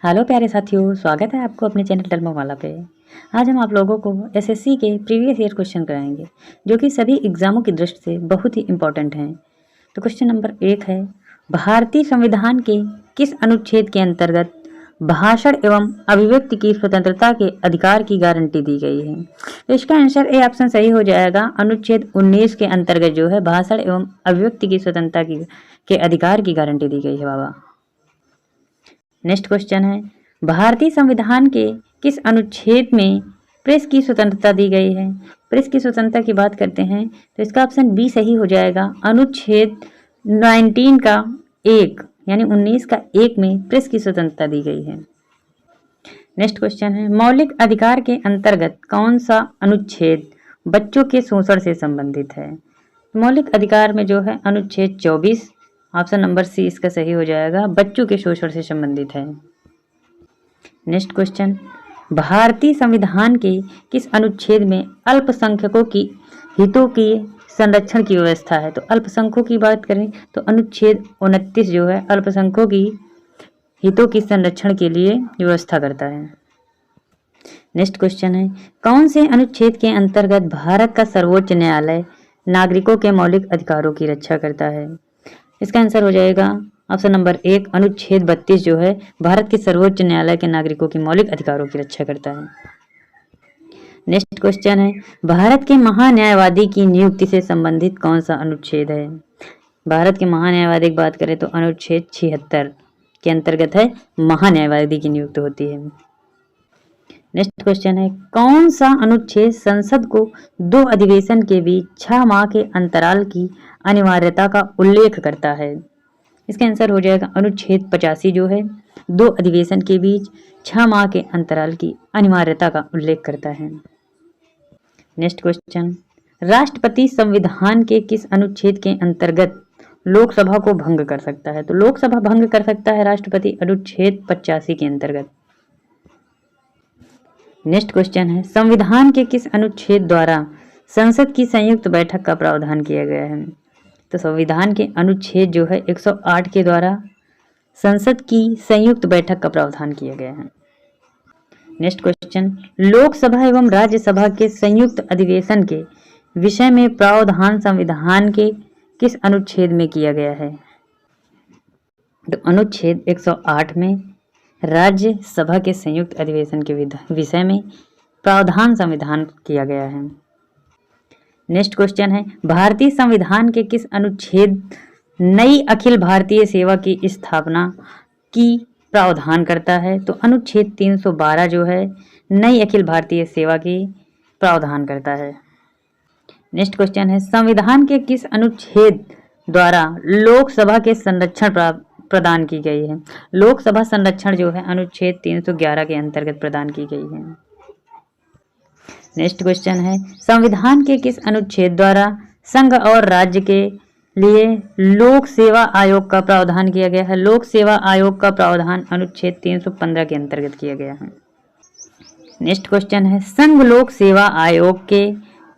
Hello प्यारे साथियों, स्वागत है आपको अपने चैनल डलमवाला पे। आज हम आप लोगों को एसएससी के प्रीवियस ईयर क्वेश्चन कराएंगे जो कि सभी एग्जामों की दृष्टि से बहुत ही इम्पोर्टेंट हैं। तो क्वेश्चन नंबर 1 है, भारतीय संविधान के किस अनुच्छेद के अंतर्गत भाषण एवं अभिव्यक्ति की स्वतंत्रता के अधिकार की गारंटी दी गई है? तो इसका आंसर ए ऑप्शन सही हो जाएगा। अनुच्छेद 19 के अंतर्गत जो है भाषण एवं अभिव्यक्ति की स्वतंत्रता के अधिकार की गारंटी दी गई है बाबा। नेक्स्ट क्वेश्चन है, भारतीय संविधान के किस अनुच्छेद में प्रेस की स्वतंत्रता दी गई है? प्रेस की स्वतंत्रता की बात करते हैं तो इसका ऑप्शन बी सही हो जाएगा। अनुच्छेद 19 का 1 यानी 19 का 1 में प्रेस की स्वतंत्रता दी गई है। नेक्स्ट क्वेश्चन है, मौलिक अधिकार के अंतर्गत कौन सा अनुच्छेद बच्चों के शोषण से संबंधित है? मौलिक अधिकार में जो है अनुच्छेद 24, ऑप्शन नंबर सी इसका सही हो जाएगा, बच्चों के शोषण से संबंधित है। नेक्स्ट क्वेश्चन, भारतीय संविधान के किस अनुच्छेद में अल्पसंख्यकों की हितों की संरक्षण की व्यवस्था है? तो अल्पसंख्यकों की बात करें तो अनुच्छेद 29 जो है अल्पसंख्यकों की हितों की संरक्षण के लिए व्यवस्था करता है। नेक्स्ट क्वेश्चन है, कौन से अनुच्छेद के अंतर्गत भारत का सर्वोच्च न्यायालय नागरिकों के मौलिक अधिकारों की रक्षा करता है? इसका आंसर हो जाएगा ऑप्शन नंबर 1, अनुच्छेद 32 जो है भारत के सर्वोच्च न्यायालय के नागरिकों की मौलिक अधिकारों की रक्षा करता है। नेक्स्ट क्वेश्चन है, भारत के महान्यायवादी की नियुक्ति से संबंधित कौन सा अनुच्छेद है? भारत के महान्यायवादी की बात करें तो अनुच्छेद 76 के अंतर्गत है महान्यायवादी की नियुक्ति होती है। नेक्स्ट क्वेश्चन है, कौन सा अनुच्छेद संसद को 2 अधिवेशन के बीच 6 माह के अंतराल की अनिवार्यता का उल्लेख करता है? इसका आंसर हो जाएगा अनुच्छेद 85 जो है 2 अधिवेशन के बीच 6 माह के अंतराल की अनिवार्यता का उल्लेख करता है। नेक्स्ट क्वेश्चन, राष्ट्रपति संविधान के किस अनुच्छेद के अंतर्गत लोकसभा को भंग कर सकता है? तो लोकसभा भंग कर सकता है राष्ट्रपति अनुच्छेद 85 के अंतर्गत। नेक्स्ट क्वेश्चन है, संविधान के किस अनुच्छेद द्वारा संसद की संयुक्त बैठक का प्रावधान किया गया है? तो संविधान के अनुच्छेद जो है 108 के द्वारा संसद की संयुक्त बैठक का प्रावधान किया गया है। नेक्स्ट क्वेश्चन, लोकसभा एवं राज्यसभा के संयुक्त अधिवेशन के विषय में प्रावधान संविधान के किस अनुच्छेद में किया गया है? तो अनुच्छेद 108 में राज्यसभा के संयुक्त अधिवेशन के विषय में प्रावधान संविधान किया गया है। नेक्स्ट क्वेश्चन है, भारतीय संविधान के किस अनुच्छेद नई अखिल भारतीय सेवा की स्थापना की प्रावधान करता है? तो अनुच्छेद 312 जो है नई अखिल भारतीय सेवा की प्रावधान करता है। नेक्स्ट क्वेश्चन है, संविधान के किस अनुच्छेद द्वारा लोकसभा के संरक्षण प्रदान की गई है? लोकसभा संरक्षण जो है अनुच्छेद 311 के अंतर्गत प्रदान की गई है। नेक्स्ट क्वेश्चन है, संविधान के किस अनुच्छेद द्वारा संघ और राज्य के लिए लोक सेवा आयोग का प्रावधान किया गया है? लोक सेवा आयोग का प्रावधान अनुच्छेद 315 के अंतर्गत किया गया है। नेक्स्ट क्वेश्चन है, संघ लोक सेवा आयोग के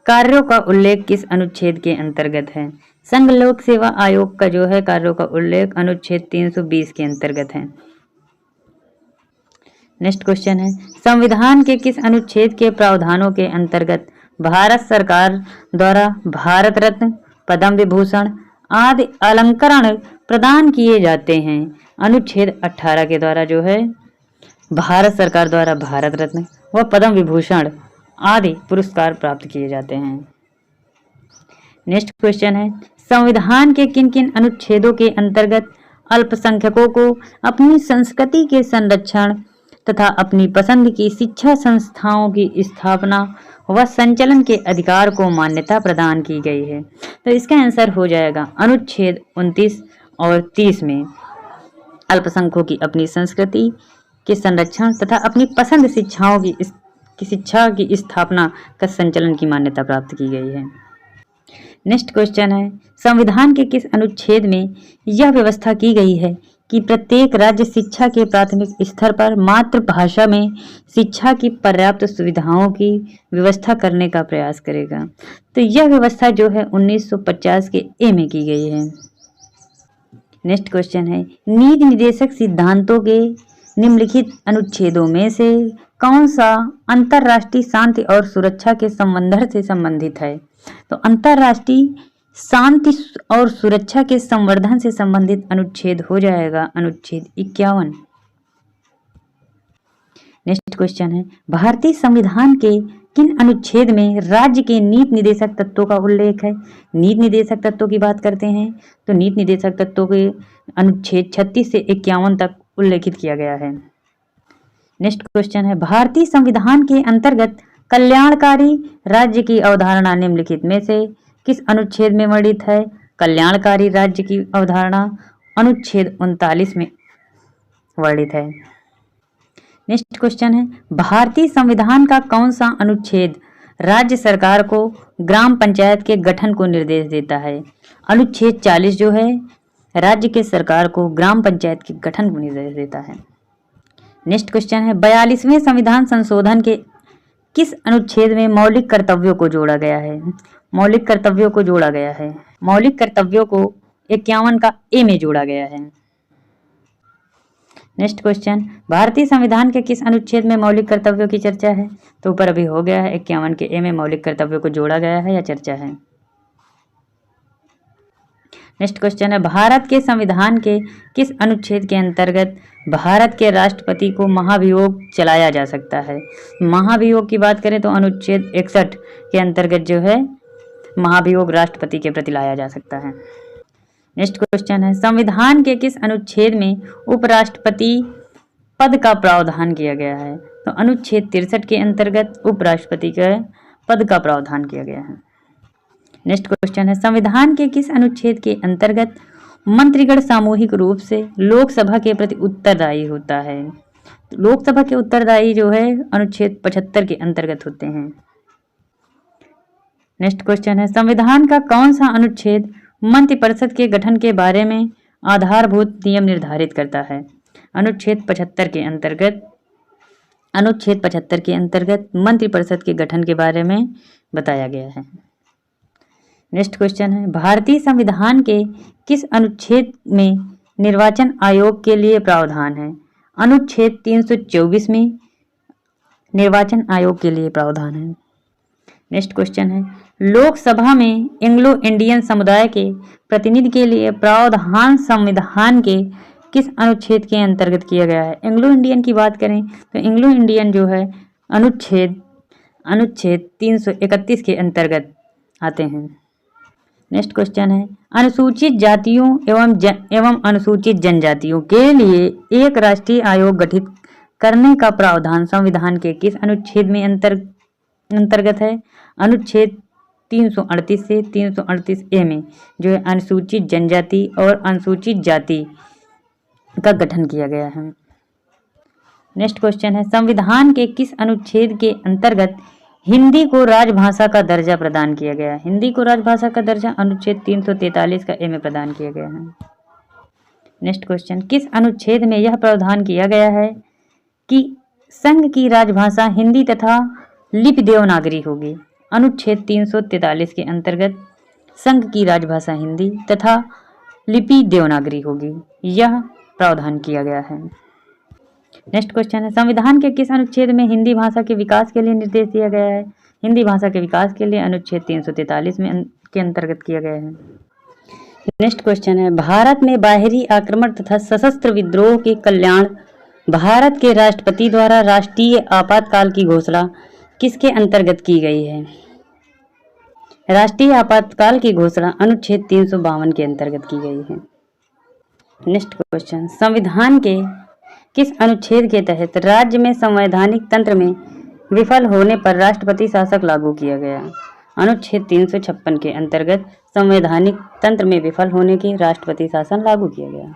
कार्यों का उल्लेख किस अनुच्छेद के अंतर्गत है? संघ लोक सेवा आयोग का जो है कार्यों का उल्लेख अनुच्छेद 320 के अंतर्गत है। नेक्स्ट क्वेश्चन है, संविधान के किस अनुच्छेद के प्रावधानों के अंतर्गत भारत सरकार द्वारा भारत रत्न, पद्म विभूषण आदि अलंकरण प्रदान किए जाते हैं? अनुच्छेद 18 के द्वारा जो है भारत सरकार द्वारा भारत रत्न व पद्म विभूषण आदि पुरस्कार प्राप्त किए जाते हैं। नेक्स्ट क्वेश्चन है, संविधान के किन किन अनुच्छेदों के अंतर्गत अल्पसंख्यकों को अपनी संस्कृति के संरक्षण तथा अपनी पसंद की शिक्षा संस्थाओं की स्थापना व संचालन के अधिकार को मान्यता प्रदान की गई है? तो इसका आंसर हो जाएगा अनुच्छेद 29 और 30 में अल्पसंख्यकों की अपनी संस्कृति के संरक्षण तथा अपनी पसंद शिक्षा की स्थापना का संचालन की मान्यता प्राप्त की गई है। नेक्स्ट क्वेश्चन है, संविधान के किस अनुच्छेद में यह व्यवस्था की गई है कि प्रत्येक राज्य शिक्षा के प्राथमिक स्तर पर मातृभाषा में शिक्षा की पर्याप्त सुविधाओं की व्यवस्था करने का प्रयास करेगा? तो यह व्यवस्था जो है 1950 के ए में की गई है। नेक्स्ट क्वेश्चन है, नीति निर्देशक सिद्धांतों के निम्नलिखित अनुच्छेदों में से कौन सा अंतर्राष्ट्रीय शांति और सुरक्षा के संवर्धन से संबंधित है? तो अंतर्राष्ट्रीय शांति और सुरक्षा के संवर्धन से संबंधित अनुच्छेद हो जाएगा अनुच्छेद 51। नेक्स्ट क्वेश्चन है, भारतीय संविधान के किन अनुच्छेद में राज्य के नीति निदेशक तत्वों का उल्लेख है? नीति निदेशक तत्वों की बात करते हैं तो नीति निदेशक तत्वों के अनुच्छेद 36 से 51 तक उल्लेखित किया गया है। नेक्स्ट क्वेश्चन है, भारतीय संविधान के अंतर्गत कल्याणकारी राज्य की अवधारणा निम्नलिखित में से किस अनुच्छेद में वर्णित है? कल्याणकारी राज्य की अवधारणा अनुच्छेद 39 में वर्णित है। नेक्स्ट क्वेश्चन है, भारतीय संविधान का कौन सा अनुच्छेद राज्य सरकार को ग्राम पंचायत के गठन को निर्देश देता है? अनुच्छेद 40 जो है राज्य के सरकार को ग्राम पंचायत के गठन को निर्देश देता है। नेक्स्ट क्वेश्चन है, 42वें संविधान संशोधन के किस अनुच्छेद में मौलिक कर्तव्यों को जोड़ा गया है? मौलिक कर्तव्यों को जोड़ा गया है, मौलिक कर्तव्यों को 51 का ए में जोड़ा गया है। नेक्स्ट क्वेश्चन, भारतीय संविधान के किस अनुच्छेद में मौलिक कर्तव्यों की चर्चा है? तो ऊपर अभी हो गया है, 51 के ए में मौलिक कर्तव्यों को जोड़ा गया है या चर्चा है। नेक्स्ट क्वेश्चन है, भारत के संविधान के किस अनुच्छेद के अंतर्गत भारत के राष्ट्रपति को महाभियोग चलाया जा सकता है? महाभियोग की बात करें तो अनुच्छेद 61 के अंतर्गत जो है महाभियोग राष्ट्रपति के प्रति लाया जा सकता है। नेक्स्ट क्वेश्चन है, संविधान के किस अनुच्छेद में उपराष्ट्रपति पद का प्रावधान किया गया है? तो अनुच्छेद 63 के अंतर्गत उपराष्ट्रपति के पद का प्रावधान किया गया है। नेक्स्ट क्वेश्चन है, संविधान के किस अनुच्छेद के अंतर्गत मंत्रीगण सामूहिक रूप से लोकसभा के प्रति उत्तरदायी होता है? लोकसभा के उत्तरदायी जो है अनुच्छेद 75 के अंतर्गत होते हैं। नेक्स्ट क्वेश्चन है, संविधान का कौन सा अनुच्छेद मंत्रिपरिषद के गठन के बारे में आधारभूत नियम निर्धारित करता है? अनुच्छेद 75 के अंतर्गत, अनुच्छेद 75 के अंतर्गत मंत्रिपरिषद के गठन के बारे में बताया गया है। नेक्स्ट क्वेश्चन है, भारतीय संविधान के किस अनुच्छेद में निर्वाचन आयोग के लिए प्रावधान है? अनुच्छेद 324 में निर्वाचन आयोग के लिए प्रावधान है। नेक्स्ट क्वेश्चन है, लोकसभा में एंग्लो इंडियन समुदाय के प्रतिनिधि के लिए प्रावधान संविधान के किस अनुच्छेद के अंतर्गत किया गया है? एंग्लो इंडियन की बात करें तो एंग्लो इंडियन जो है अनुच्छेद 331 के अंतर्गत आते हैं। नेक्स्ट क्वेश्चन है, अनुसूचित जातियों एवं अनुसूचित जनजातियों के लिए एक राष्ट्रीय आयोग गठित करने का प्रावधान संविधान के किस अनुच्छेद में अंतर्गत है? अनुच्छेद 338 से 338 ए में जो है अनुसूचित जनजाति और अनुसूचित जाति का गठन किया गया है। नेक्स्ट क्वेश्चन है, संविधान के किस अनुच्छेद के अंतर्गत हिंदी को राजभाषा का दर्जा प्रदान किया गया है? हिंदी को राजभाषा का दर्जा अनुच्छेद 343 का ए में प्रदान किया गया है। नेक्स्ट क्वेश्चन, किस अनुच्छेद में यह प्रावधान किया गया है कि संघ की राजभाषा हिंदी तथा लिपि देवनागरी होगी? अनुच्छेद 343 के अंतर्गत संघ की राजभाषा हिंदी तथा लिपि देवनागरी होगी, यह प्रावधान किया गया है। नेक्स्ट क्वेश्चन है, संविधान के किस अनुच्छेद में हिंदी भाषा के विकास के लिए निर्देश दिया गया है? हिंदी भाषा के विकास के लिए अनुच्छेद 343 में के अंतर्गत किया गया है। नेक्स्ट क्वेश्चन है, भारत में बाहरी आक्रमण तथा सशस्त्र विद्रोह के कल्याण भारत के राष्ट्रपति द्वारा राष्ट्रीय आपातकाल की घोषणा किसके अंतर्गत की गई है? राष्ट्रीय आपातकाल की घोषणा अनुच्छेद 352 के अंतर्गत की गई है। नेक्स्ट क्वेश्चन, संविधान के किस अनुच्छेद के तहत राज्य में संवैधानिक तंत्र में विफल होने पर राष्ट्रपति शासक लागू किया गया? अनुच्छेद 356 के अंतर्गत संवैधानिक तंत्र में विफल होने के राष्ट्रपति शासन लागू किया गया।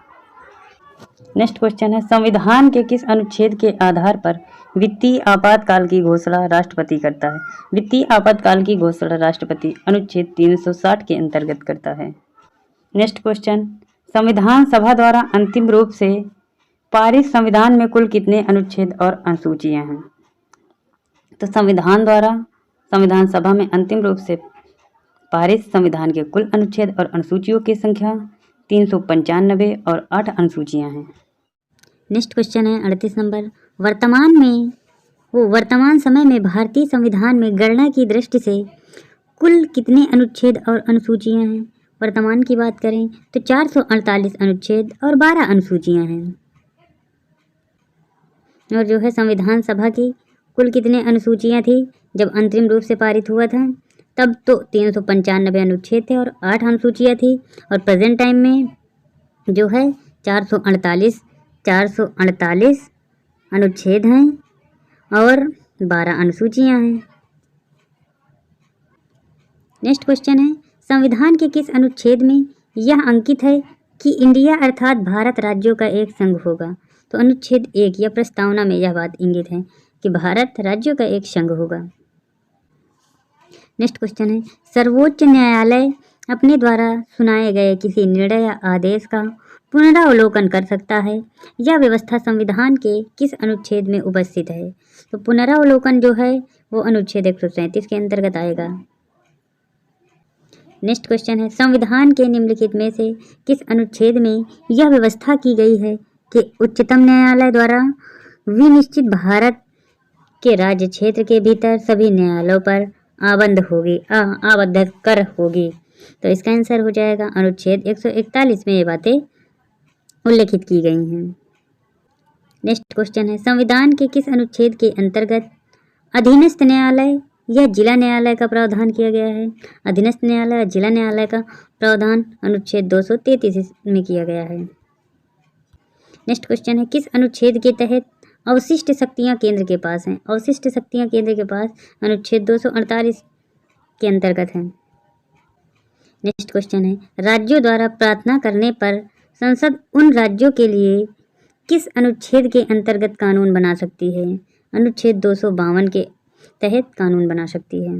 नेक्स्ट क्वेश्चन है, संविधान के किस अनुच्छेद के आधार पर वित्तीय आपातकाल की घोषणा राष्ट्रपति करता है? वित्तीय आपातकाल की घोषणा राष्ट्रपति अनुच्छेद 360 के अंतर्गत करता है। नेक्स्ट क्वेश्चन, संविधान सभा द्वारा अंतिम रूप से पारित संविधान में कुल कितने अनुच्छेद और अनुसूचियां हैं? तो संविधान द्वारा संविधान सभा में अंतिम रूप से पारित संविधान के कुल अनुच्छेद और अनुसूचियों की संख्या 395 और 8 अनुसूचियां हैं। नेक्स्ट क्वेश्चन है 38 नंबर, वर्तमान समय में भारतीय संविधान में गणना की दृष्टि से कुल कितने अनुच्छेद और अनुसूचियां हैं? वर्तमान की बात करें तो 448 अनुच्छेद और 12 अनुसूचियां हैं। और जो है संविधान सभा की कुल कितने अनुसूचियां थी जब अंतरिम रूप से पारित हुआ था? तब तो 395 अनुच्छेद थे और 8 अनुसूचियां थी। और प्रेजेंट टाइम में जो है 448 अनुच्छेद हैं और 12 अनुसूचियां हैं। नेक्स्ट क्वेश्चन है, संविधान के किस अनुच्छेद में यह अंकित है कि इंडिया अर्थात भारत राज्यों का एक संघ होगा? तो अनुच्छेद 1 या प्रस्तावना में यह बात इंगित है कि भारत राज्यों का एक संघ होगा। नेक्स्ट क्वेश्चन है, सर्वोच्च न्यायालय अपने द्वारा सुनाए गए किसी निर्णय या आदेश का पुनरावलोकन कर सकता है? यह व्यवस्था संविधान के किस अनुच्छेद में उपस्थित है? तो पुनरावलोकन जो है वो अनुच्छेद 137 के अंतर्गत आएगा। नेक्स्ट क्वेश्चन है, संविधान के निम्नलिखित में से किस अनुच्छेद में यह व्यवस्था की गई है कि उच्चतम न्यायालय द्वारा विनिश्चित भारत के राज्य क्षेत्र के भीतर सभी न्यायालयों पर आबद्ध कर होगी? तो इसका आंसर हो जाएगा अनुच्छेद 141 में ये बातें उल्लेखित की गई हैं। नेक्स्ट क्वेश्चन है, संविधान के किस अनुच्छेद के अंतर्गत अधीनस्थ न्यायालय यह जिला न्यायालय का प्रावधान किया गया है? अधीनस्थ न्यायालय और जिला न्यायालय का प्रावधान अनुच्छेद 233 में किया गया है। नेक्स्ट क्वेश्चन है, किस अनुच्छेद के तहत अवशिष्ट शक्तियां केंद्र के पास हैं? अवशिष्ट शक्तियां केंद्र के पास अनुच्छेद 248 के अंतर्गत हैं। नेक्स्ट क्वेश्चन है, राज्यों द्वारा प्रार्थना करने पर संसद उन राज्यों के लिए किस अनुच्छेद के अंतर्गत कानून बना सकती है? अनुच्छेद 252 के तहत कानून बना सकती है।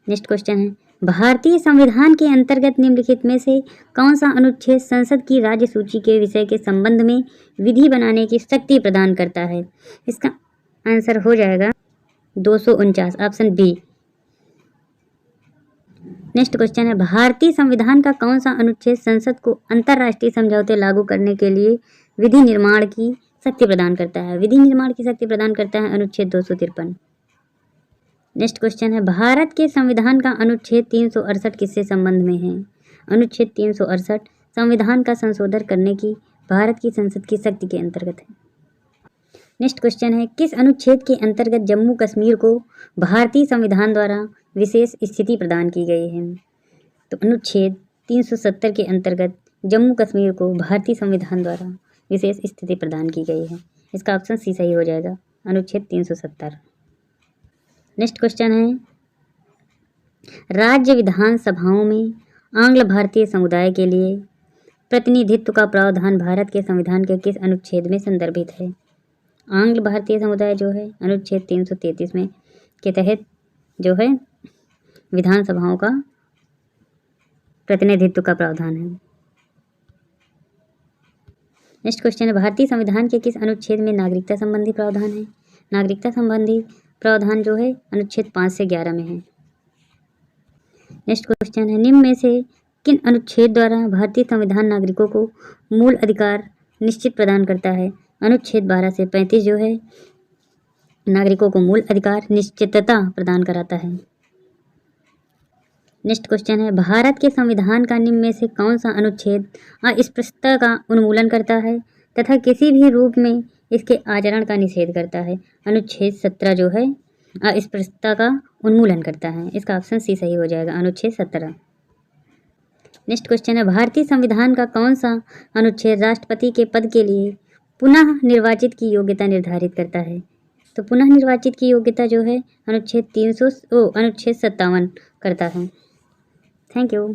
नेक्स्ट क्वेश्चन है, भारतीय संविधान के अंतर्गत निम्नलिखित में से कौन सा अनुच्छेद संसद की राज्य सूची के विषय के संबंध में विधि बनाने की शक्ति प्रदान करता है? इसका आंसर हो जाएगा 249, ऑप्शन बी। नेक्स्ट क्वेश्चन है, भारतीय संविधान का कौन सा अनुच्छेद संसद को अंतर्राष्ट्रीय समझौते लागू करने के लिए विधि निर्माण की शक्ति प्रदान करता है? विधि निर्माण की शक्ति प्रदान करता है अनुच्छेद 253। नेक्स्ट क्वेश्चन है, भारत के संविधान का अनुच्छेद 368 किससे संबंध में है? अनुच्छेद 368 संविधान का संशोधन करने की भारत की संसद की शक्ति के अंतर्गत है। नेक्स्ट क्वेश्चन है, किस अनुच्छेद के अंतर्गत जम्मू कश्मीर को भारतीय संविधान द्वारा विशेष स्थिति प्रदान की गई है? तो अनुच्छेद 370 के अंतर्गत जम्मू कश्मीर को भारतीय संविधान द्वारा विशेष स्थिति प्रदान की गई है। इसका ऑप्शन सी सही हो जाएगा, अनुच्छेद 370। नेक्स्ट क्वेश्चन है, राज्य विधानसभाओं में आंग्ल भारतीय समुदाय के लिए प्रतिनिधित्व का प्रावधान भारत के संविधान के किस अनुच्छेद में संदर्भित है? आंग्ल भारतीय समुदाय जो है अनुच्छेद 333 में के तहत जो है विधानसभाओं का प्रतिनिधित्व का प्रावधान है। नेक्स्ट क्वेश्चन है, भारतीय संविधान के किस अनुच्छेद में नागरिकता संबंधी प्रावधान है? नागरिकता संबंधी प्रावधान जो है अनुच्छेद 5 से 11 में है। नेक्स्ट क्वेश्चन है, निम्न में से किन अनुच्छेद द्वारा भारतीय संविधान नागरिकों को मूल अधिकार निश्चित प्रदान करता है? अनुच्छेद 12 से 35 जो है नागरिकों को मूल अधिकार निश्चितता प्रदान कराता है। नेक्स्ट क्वेश्चन है, भारत के संविधान का निम्न में से कौन सा अनुच्छेद अस्पृश्यता का उन्मूलन करता है तथा किसी भी रूप में इसके आचरण का निषेध करता है? अनुच्छेद 17 जो है अस्पृश्यता का उन्मूलन करता है। इसका ऑप्शन सी सही हो जाएगा, अनुच्छेद 17। नेक्स्ट क्वेश्चन है, भारतीय संविधान का कौन सा अनुच्छेद राष्ट्रपति के पद के लिए पुनः निर्वाचित की योग्यता निर्धारित करता है? तो पुनः निर्वाचित की योग्यता जो है अनुच्छेद 57 करता है। Thank you.